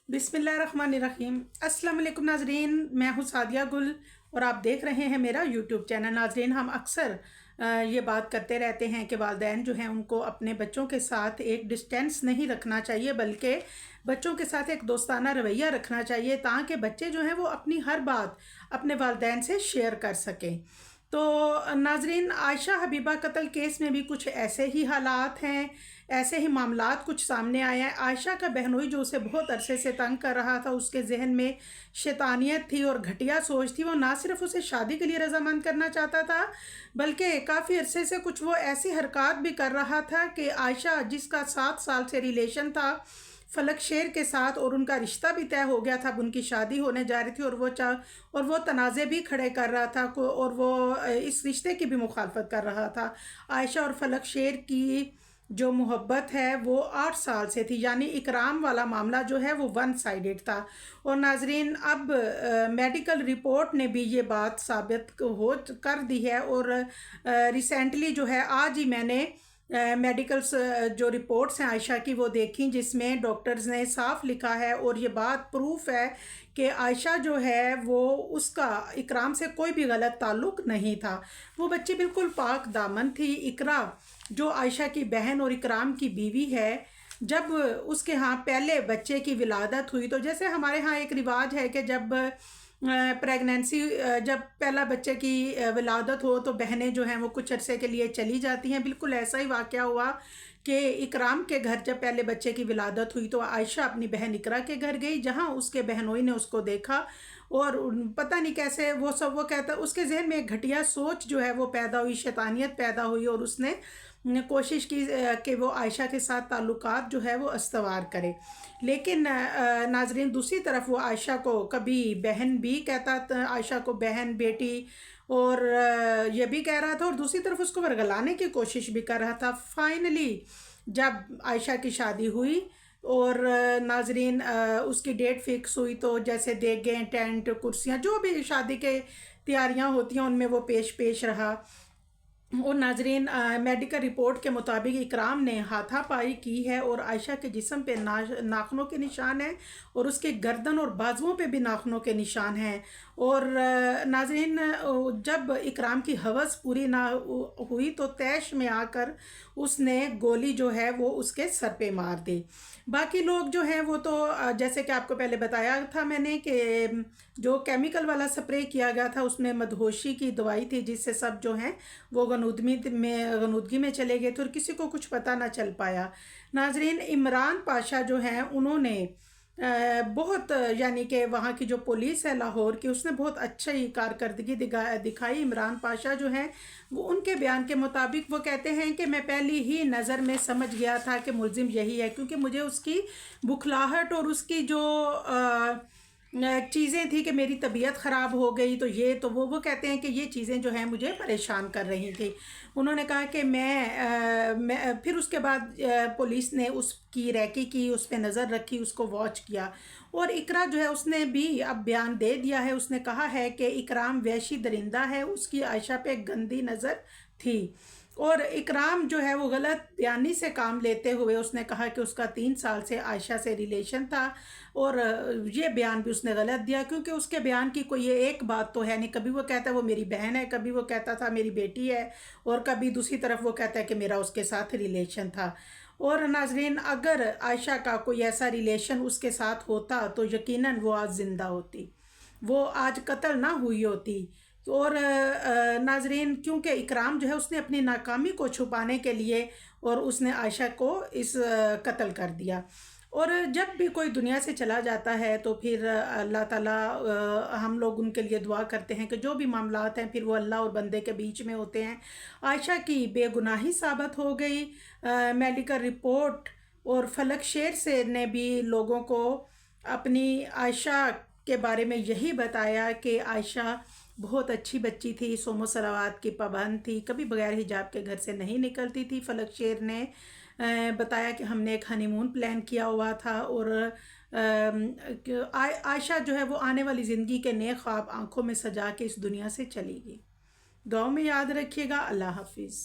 बिस्मिल्लाहिर्रहमानिर्रहीम। अस्सलाम वालेकुम नाजरीन, मैं हूँ सादिया गुल और आप देख रहे हैं मेरा यूट्यूब चैनल। नाजरीन, हम अक्सर ये बात करते रहते हैं कि वालिदैन जो हैं उनको अपने बच्चों के साथ एक डिस्टेंस नहीं रखना चाहिए, बल्कि बच्चों के साथ एक दोस्ताना रवैया रखना चाहिए ताकि बच्चे जो हैं वो अपनी हर बात अपने वालिदैन से शेयर कर सकें। तो नाजरीन, आयशा हबीबा कत्ल केस में भी कुछ ऐसे ही हालात हैं, ऐसे ही मामलात कुछ सामने आए हैं। आयशा का बहनोई जो उसे बहुत अरसे से तंग कर रहा था, उसके जहन में शैतानियत थी और घटिया सोच थी। वो ना सिर्फ उसे शादी के लिए रजामंद करना चाहता था, बल्कि काफ़ी अरसे से कुछ वो ऐसी हरकत भी कर रहा था कि आयशा, जिसका 7 साल से रिलेशन था फलक शेर के साथ और उनका रिश्ता भी तय हो गया था, अब उनकी शादी होने जा रही थी और वो तनाज़े भी खड़े कर रहा था और वो इस रिश्ते की भी मुखालफत कर रहा था। आयशा और फलक शेर की जो मोहब्बत है वो 8 साल से थी, यानी इकराम वाला मामला जो है वो वन साइडेड था। और नाजरीन, अब मेडिकल रिपोर्ट ने भी ये बात साबित कर दी है। और रिसेंटली जो है, आज ही मैंने मेडिकल जो रिपोर्ट्स हैं आयशा की वो देखी, जिसमें डॉक्टर्स ने साफ लिखा है और ये बात प्रूफ है कि आयशा जो है वो उसका इकराम से कोई भी गलत ताल्लुक़ नहीं था। वो बच्ची बिल्कुल पाक दामन थी। इकरा जो आयशा की बहन और इकराम की बीवी है, जब उसके यहाँ पहले बच्चे की विलादत हुई, तो जैसे हमारे यहाँ एक रिवाज है कि जब प्रेगनेंसी जब पहला बच्चे की विलादत हो तो बहनें जो हैं वो कुछ अरसे के लिए चली जाती हैं। बिल्कुल ऐसा ही वाक़या हुआ कि इकराम के घर जब पहले बच्चे की विलादत हुई तो आयशा अपनी बहन इकरा के घर गई, जहाँ उसके बहनोई ने उसको देखा और पता नहीं कैसे वो कहता, उसके जहन में एक घटिया सोच जो है वो पैदा हुई, शैतानियत पैदा हुई और उसने कोशिश की कि वो आयशा के साथ ताल्लुकात जो है वो अस्तवार करे। लेकिन नाजरीन, दूसरी तरफ वो आयशा को कभी बहन भी कहता था, आयशा को बहन बेटी और ये भी कह रहा था, और दूसरी तरफ उसको वर्गलाने की कोशिश भी कर रहा था। फाइनली जब आयशा की शादी हुई और नाजरीन उसकी डेट फिक्स हुई, तो जैसे देखें टेंट कुर्सियाँ जो भी शादी के तैयारियां होती हैं उनमें वो पेश रहा। और नाजरीन, मेडिकल रिपोर्ट के मुताबिक इकराम ने हाथापाई की है और आयशा के जिस्म पे नाखूनों के निशान हैं और उसके गर्दन और बाजुओं पे भी नाखूनों के निशान हैं। और नाजरीन, जब इकराम की हवस पूरी ना हुई तो तैश में आकर उसने गोली जो है वो उसके सर पे मार दी। बाकी लोग जो हैं वो तो जैसे कि आपको पहले बताया था मैंने कि जो केमिकल वाला स्प्रे किया गया था उसमें मदहोशी की दवाई थी, जिससे सब जो हैं वो गनूदगी में चले गए थे और किसी को कुछ पता ना चल पाया। नाजरीन, इमरान पाशा जो हैं उन्होंने बहुत, यानी कि वहाँ की जो पुलिस है लाहौर की, उसने बहुत अच्छी कारकर्दगी दिखाई। इमरान पाशा जो हैं वो, उनके बयान के मुताबिक वो कहते हैं कि मैं पहली ही नज़र में समझ गया था कि मुलजिम यही है, क्योंकि मुझे उसकी बुखलाहट और उसकी जो चीज़ें थी कि मेरी तबीयत ख़राब हो गई, तो ये तो वो कहते हैं कि ये चीज़ें जो हैं मुझे परेशान कर रही थी। उन्होंने कहा कि मैं फिर उसके बाद पुलिस ने उसकी रैकी की, उस पर नज़र रखी, उसको वॉच किया। और इकरा जो है उसने भी अब बयान दे दिया है। उसने कहा है कि इकराम वहशी दरिंदा है, उसकी आयशा पे गंदी नज़र थी और इकराम जो है वो गलत बयानी से काम लेते हुए उसने कहा कि उसका 3 साल से आयशा से रिलेशन था। और ये बयान भी उसने गलत दिया, क्योंकि उसके बयान की कोई ये एक बात तो है नहीं। कभी वो कहता है वो मेरी बहन है, कभी वो कहता था मेरी बेटी है, और कभी दूसरी तरफ वो कहता है कि मेरा उसके साथ रिलेशन था। और नाजरीन, अगर आयशा का कोई ऐसा रिलेशन उसके साथ होता तो यकीनन वो आज ज़िंदा होती, वो आज कत्ल ना हुई होती। और नाजरीन, क्योंकि इकराम जो है उसने अपनी नाकामी को छुपाने के लिए और उसने आयशा को इस कत्ल कर दिया। और जब भी कोई दुनिया से चला जाता है तो फिर अल्लाह ताला, हम लोग उनके लिए दुआ करते हैं कि जो भी मामलात हैं फिर वो अल्लाह और बंदे के बीच में होते हैं। आयशा की बेगुनाही साबित हो गई। मेडिकल रिपोर्ट और फलक शेर से ने भी लोगों को अपनी आयशा के बारे में यही बताया कि आयशा बहुत अच्छी बच्ची थी, सोमो सलावात की पाबंद थी, कभी बगैर हिजाब के घर से नहीं निकलती थी। फलक शेर ने बताया कि हमने एक हनीमून प्लान किया हुआ था और आयशा जो है वो आने वाली ज़िंदगी के नए ख्वाब आंखों में सजा के इस दुनिया से चली गई। दुआओं में याद रखिएगा। अल्लाह हाफिज़।